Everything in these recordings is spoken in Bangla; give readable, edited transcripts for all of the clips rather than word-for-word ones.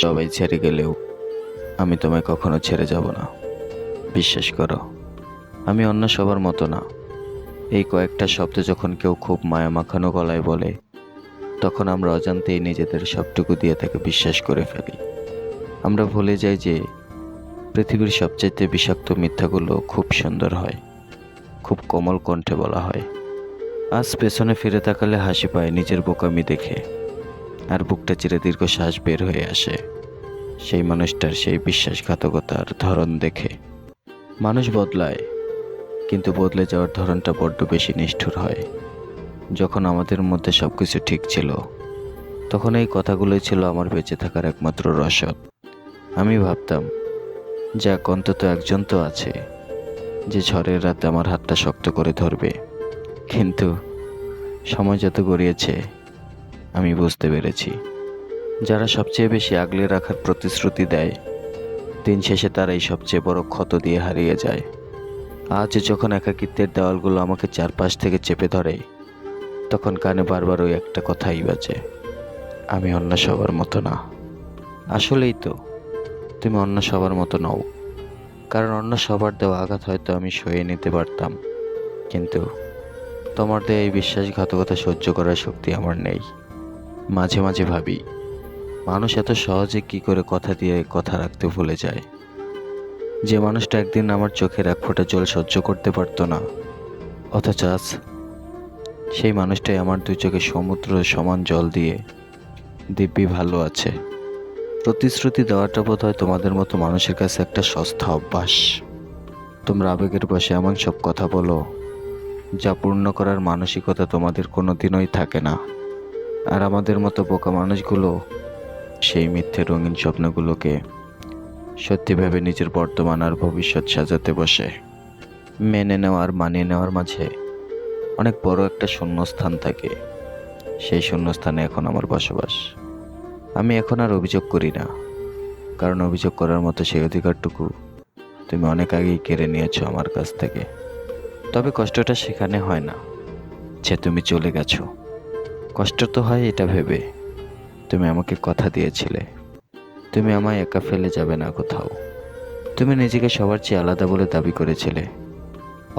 সবাই ছেড়ে গেলেও আমি তোমায় কখনো ছেড়ে যাব না। বিশ্বাস করো, আমি অন্য সবার মতো না। এই কয়েকটা শব্দ যখন কেউ খুব মায়া মাখানো গলায় বলে, তখন আমরা অজান্তেই নিজেদের সবটুকু দিয়ে তাকে বিশ্বাস করে ফেলি। আমরা ভুলে যাই যে পৃথিবীর সবচাইতে বিষাক্ত মিথ্যাগুলো খুব সুন্দর হয়, খুব কোমল কণ্ঠে বলা হয়। আজ পেছনে ফিরে তাকালে হাসি পায় নিজের বোকামি দেখে, আর বুকটা চিরে দীর্ঘশ্বাস বের হয়ে আসে সেই মানুষটার সেই বিশ্বাসঘাতকতার ধরন দেখে। মানুষ বদলায়, কিন্তু বদলে যাওয়ার ধরনটা বড্ড বেশি নিষ্ঠুর হয়। যখন আমাদের মধ্যে সবকিছু ঠিক ছিল, তখন এই কথাগুলোই ছিল আমার বেঁচে থাকার একমাত্র রসদ। আমি ভাবতাম, যাক অন্তত একজন তো আছে যে ঝড়ের রাতে আমার হাতটা শক্ত করে ধরবে। কিন্তু সময় যত গড়িয়েছে, আমি বুঝতে পেরেছি, যারা সবচেয়ে বেশি আগলে রাখার প্রতিশ্রুতি দেয়, দিন শেষে তারাই সবচেয়ে বড় ক্ষত দিয়ে হারিয়ে যায়। আজ যখন একাকিত্বের দেওয়ালগুলো আমাকে চারপাশ থেকে চেপে ধরে, তখন কানে বারবার ওই একটা কথাই বাজে, আমি অন্য সবার মতো না। আসলেই তো, তুমি অন্য সবার মতো নও। কারণ অন্য সবার দেওয়া আঘাত হয়তো আমি সয়ে নিতে পারতাম, কিন্তু তোমার দেয়া এই বিশ্বাসঘাতকতা সহ্য করার শক্তি আমার নেই। মাঝে মাঝে ভাবি, মানুষ এত সহজে কি করে কথা দিয়ে কথা রাখতে ভুলে যায়। যে মানুষটা একদিন আমার চোখের এক ফোঁটা জল সহ্য করতে পারতো না, অথচ আজ সেই মানুষটাই আমার দুই চোখে সমুদ্র সমান জল দিয়ে দিব্যি ভালো আছে। প্রতিশ্রুতি দেওয়াটা বোধহয় তোমাদের মতো মানুষের কাছে একটা সস্তা অভ্যাস। তোমরা আবেগের বশে এমন সব কথা বলো যা পূর্ণ করার মানসিকতা তোমাদের কোনো দিনই থাকে না। আর আমাদের মতো বোকা মানুষগুলো সেই মিথ্যে রঙিন স্বপ্নগুলোকে সত্যি ভেবে নিজের বর্তমান আর ভবিষ্যৎ সাজাতে বসে। মেনে নেওয়া আর মানিয়ে নেওয়ার মাঝে অনেক বড় একটা শূন্যস্থান থাকে। সেই শূন্যস্থানে এখন আমার বসবাস। আমি এখন আর অভিযোগ করি না, কারণ অভিযোগ করার মতো সেই অধিকারটুকু তুমি অনেক আগেই কেড়ে নিয়েছো আমার কাছ থেকে। তবে কষ্টটা সেখানে হয় না যে তুমি চলে গেছো, কষ্ট তো হয় এটা ভেবে তুমি আমাকে কথা দিয়েছিলে, তুমি আমায় একা ফেলে যাবে না কোথাও। তুমি নিজেকে সবার চেয়ে আলাদা বলে দাবি করেছিলে,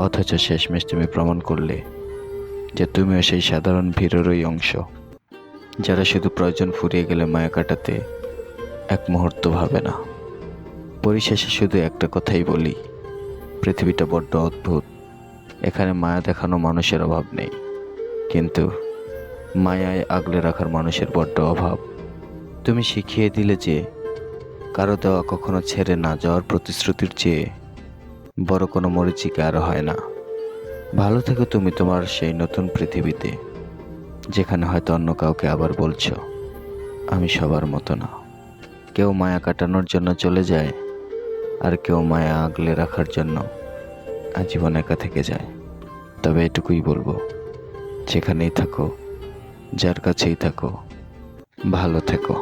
অথচ শেষমেশ তুমি প্রমাণ করলে যে তুমিও সেই সাধারণ ভিড়েরই অংশ, যারা শুধু প্রয়োজন ফুরিয়ে গেলে মায়া কাটাতে এক মুহূর্ত ভাবে না। পরিশেষে শুধু একটা কথাই বলি, পৃথিবীটা বড্ড অদ্ভুত। এখানে মায়া দেখানো মানুষের অভাব নেই, কিন্তু মায়ায় আগলে রাখার মানুষের বড্ড অভাব। তুমি শিখিয়ে দিলে যে কারো দেওয়া কখনো ছেড়ে না যাওয়ার প্রতিশ্রুতির চেয়ে বড় কোনো মরীচিকা আর হয় না। ভালো থেকো তুমি তোমার সেই নতুন পৃথিবীতে, যেখানে হয়তো অন্য কাউকে আবার বলছো, আমি সবার মতো না। কেউ মায়া কাটানোর জন্য চলে যায়, আর কেউ মায়া আগলে রাখার জন্য আজীবন একা থেকে যায়। তবে এটুকুই বলবো, যেখানেই থাকো, যার কাছেই থাকো, ভালো থেকো।